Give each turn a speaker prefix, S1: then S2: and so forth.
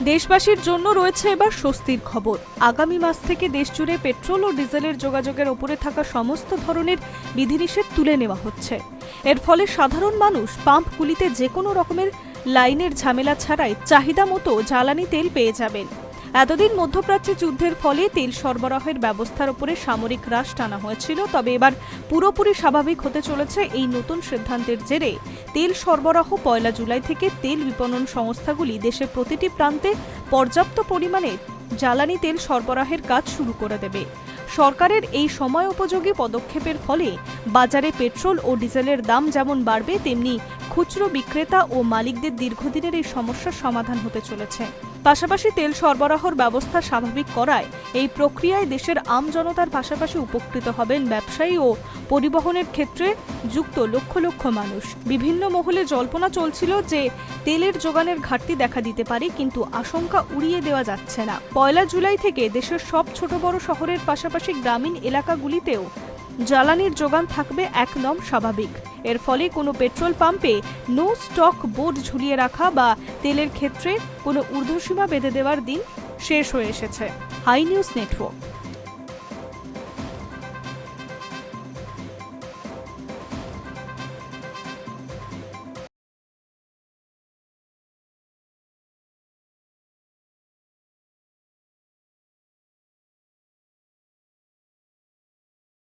S1: দেশবাসীর জন্য রয়েছে এবার স্বস্তির খবর। আগামী মাস থেকে দেশজুড়ে পেট্রোল ও ডিজেলের যোগাযোগের ওপরে থাকা সমস্ত ধরনের বিধিনিষেধ তুলে নেওয়া হচ্ছে। এর ফলে সাধারণ মানুষ পাম্পগুলিতে যে কোনো রকমের লাইনের ঝামেলা ছাড়াই চাহিদা মতো জ্বালানি তেল পেয়ে যাবেন। এতদিন মধ্যপ্রাচ্যে যুদ্ধের ফলে তেল সরবরাহের ব্যবস্থার উপরে সামরিক হ্রাস টানা হয়েছিল, তবে এবার পুরোপুরি স্বাভাবিক হতে চলেছে এই নতুন সিদ্ধান্তের জেরে। তেল সরবরাহ 1 জুলাই থেকে তেল বিপণন সংস্থাগুলি দেশের প্রতিটি প্রান্তে পর্যাপ্ত পরিমাণে জ্বালানি তেল সরবরাহের কাজ শুরু করে দেবে। সরকারের এই সময় উপযোগী পদক্ষেপের ফলে বাজারে পেট্রোল ও ডিজেলের দাম যেমন বাড়বে, তেমনি খুচরো বিক্রেতা ও মালিকদের দীর্ঘদিনের এই সমস্যার সমাধান হতে চলেছে। পাশাপাশি তেল সরবরাহের ব্যবস্থা স্বাভাবিক করায় এই প্রক্রিয়ায় দেশের আমজনতার পাশাপাশি উপকৃত হবেন ব্যবসায়ী ও পরিবহনের ক্ষেত্রে যুক্ত লক্ষ লক্ষ মানুষ। বিভিন্ন মহলে জল্পনা চলছিল যে তেলের যোগানের ঘাটতি দেখা দিতে পারে, কিন্তু আশঙ্কা উড়িয়ে দেওয়া যাচ্ছে না। 1 জুলাই থেকে দেশের সব ছোট বড় শহরের পাশাপাশি গ্রামীণ এলাকাগুলিতেও জ্বালানির যোগান থাকবে একদম স্বাভাবিক। এর ফলে কোনো পেট্রোল পাম্পে নো স্টক বোর্ড ঝুলিয়ে রাখা বা তেলের ক্ষেত্রে কোনো ঊর্ধ্বসীমা বেঁধে দেওয়ার দিন শেষ হয়ে এসেছে। Hi news network.